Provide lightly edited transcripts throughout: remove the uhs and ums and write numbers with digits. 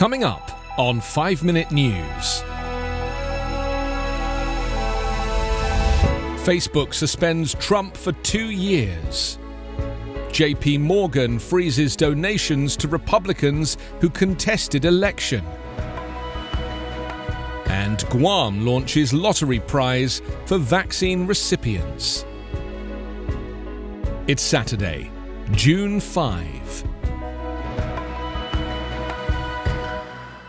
Coming up on 5 Minute News. Facebook suspends Trump for 2 years. JP Morgan freezes donations to Republicans who contested election. And Guam launches lottery prize for vaccine recipients. It's Saturday, June 5.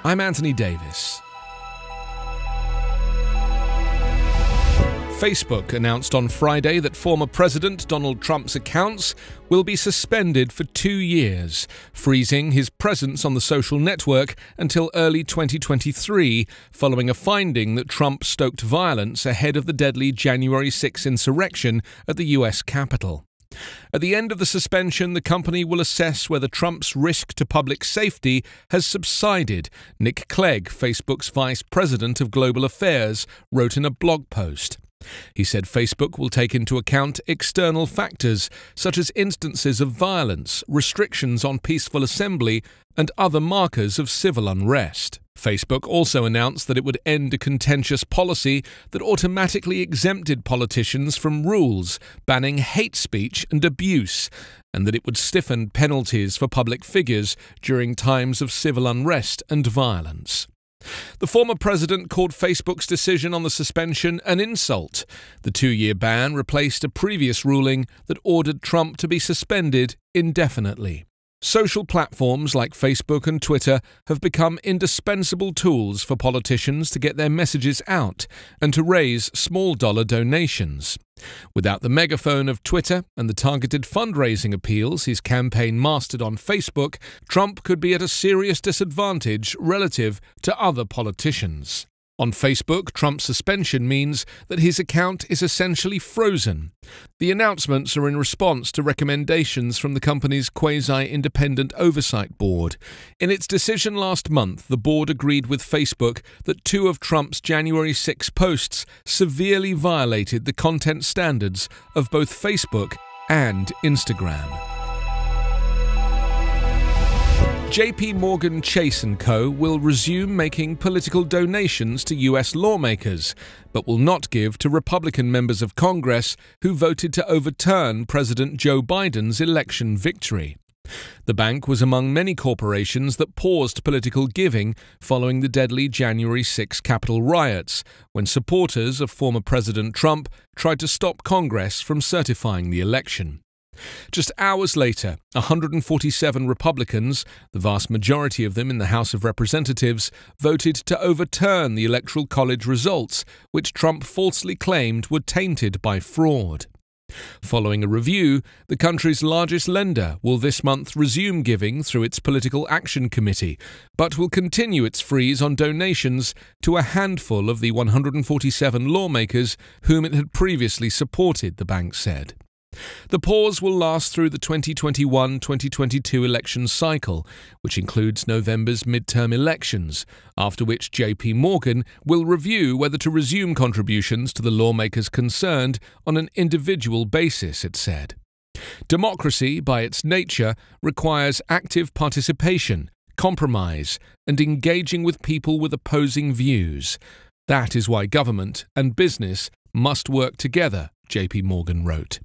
I'm Anthony Davis. Facebook announced on Friday that former President Donald Trump's accounts will be suspended for 2 years, freezing his presence on the social network until early 2023, following a finding that Trump stoked violence ahead of the deadly January 6 insurrection at the U.S. Capitol. At the end of the suspension, the company will assess whether Trump's risk to public safety has subsided, Nick Clegg, Facebook's vice president of global affairs, wrote in a blog post. He said Facebook will take into account external factors such as instances of violence, restrictions on peaceful assembly, and other markers of civil unrest. Facebook also announced that it would end a contentious policy that automatically exempted politicians from rules banning hate speech and abuse, and that it would stiffen penalties for public figures during times of civil unrest and violence. The former president called Facebook's decision on the suspension an insult. The 2-year ban replaced a previous ruling that ordered Trump to be suspended indefinitely. Social platforms like Facebook and Twitter have become indispensable tools for politicians to get their messages out and to raise small-dollar donations. Without the megaphone of Twitter and the targeted fundraising appeals his campaign mastered on Facebook, Trump could be at a serious disadvantage relative to other politicians. On Facebook, Trump's suspension means that his account is essentially frozen. The announcements are in response to recommendations from the company's quasi-independent oversight board. In its decision last month, the board agreed with Facebook that 2 of Trump's January 6 posts severely violated the content standards of both Facebook and Instagram. JP Morgan Chase & Co. will resume making political donations to U.S. lawmakers, but will not give to Republican members of Congress who voted to overturn President Joe Biden's election victory. The bank was among many corporations that paused political giving following the deadly January 6 Capitol riots, when supporters of former President Trump tried to stop Congress from certifying the election. Just hours later, 147 Republicans, the vast majority of them in the House of Representatives, voted to overturn the Electoral College results, which Trump falsely claimed were tainted by fraud. Following a review, the country's largest lender will this month resume giving through its Political Action Committee, but will continue its freeze on donations to a handful of the 147 lawmakers whom it had previously supported, the bank said. The pause will last through the 2021-2022 election cycle, which includes November's midterm elections, after which JP Morgan will review whether to resume contributions to the lawmakers concerned on an individual basis, it said. Democracy, by its nature, requires active participation, compromise, and engaging with people with opposing views. That is why government and business must work together, JP Morgan wrote.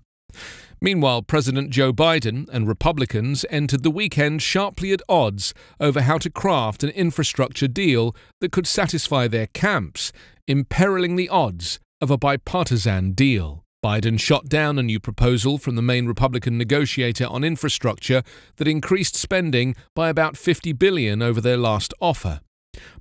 Meanwhile, President Joe Biden and Republicans entered the weekend sharply at odds over how to craft an infrastructure deal that could satisfy their camps, imperiling the odds of a bipartisan deal. Biden shot down a new proposal from the main Republican negotiator on infrastructure that increased spending by about $50 billion over their last offer.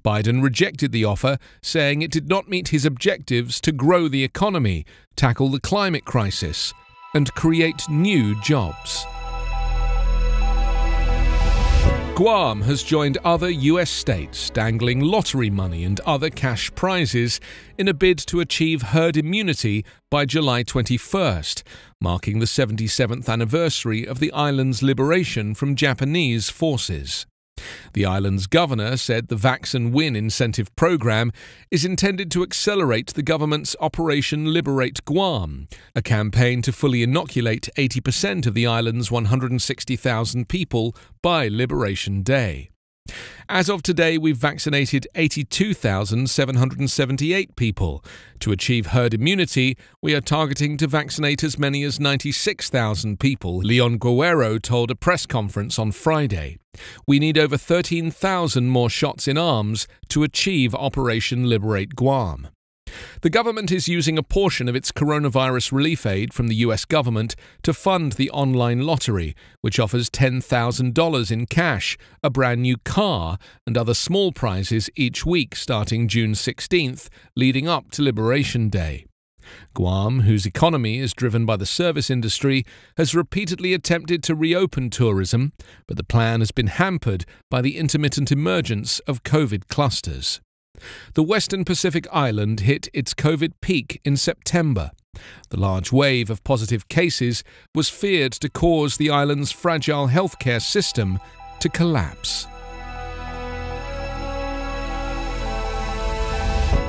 Biden rejected the offer, saying it did not meet his objectives to grow the economy, tackle the climate crisis, and create new jobs. Guam has joined other U.S. states dangling lottery money and other cash prizes in a bid to achieve herd immunity by July 21st, marking the 77th anniversary of the island's liberation from Japanese forces. The island's governor said the Vax and Win incentive program is intended to accelerate the government's Operation Liberate Guam, a campaign to fully inoculate 80% of the island's 160,000 people by Liberation Day. As of today, we've vaccinated 82,778 people. To achieve herd immunity, we are targeting to vaccinate as many as 96,000 people, Leon Guerrero told a press conference on Friday. We need over 13,000 more shots in arms to achieve Operation Liberate Guam. The government is using a portion of its coronavirus relief aid from the US government to fund the online lottery, which offers $10,000 in cash, a brand new car, and other small prizes each week starting June 16th, leading up to Liberation Day. Guam, whose economy is driven by the service industry, has repeatedly attempted to reopen tourism, but the plan has been hampered by the intermittent emergence of COVID clusters. The Western Pacific island hit its COVID peak in September. The large wave of positive cases was feared to cause the island's fragile healthcare system to collapse.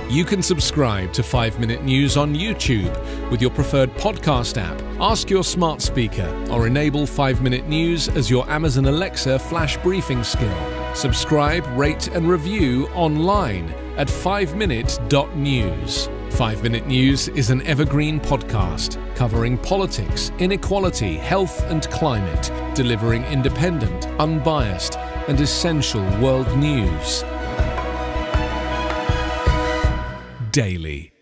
You can subscribe to 5 Minute News on YouTube with your preferred podcast app. Ask your smart speaker or enable 5 Minute News as your Amazon Alexa flash briefing skill. Subscribe, rate and review online at 5minute.news. 5 Minute News is an Evergreen Podcast covering politics, inequality, health and climate, delivering independent, unbiased and essential world news daily.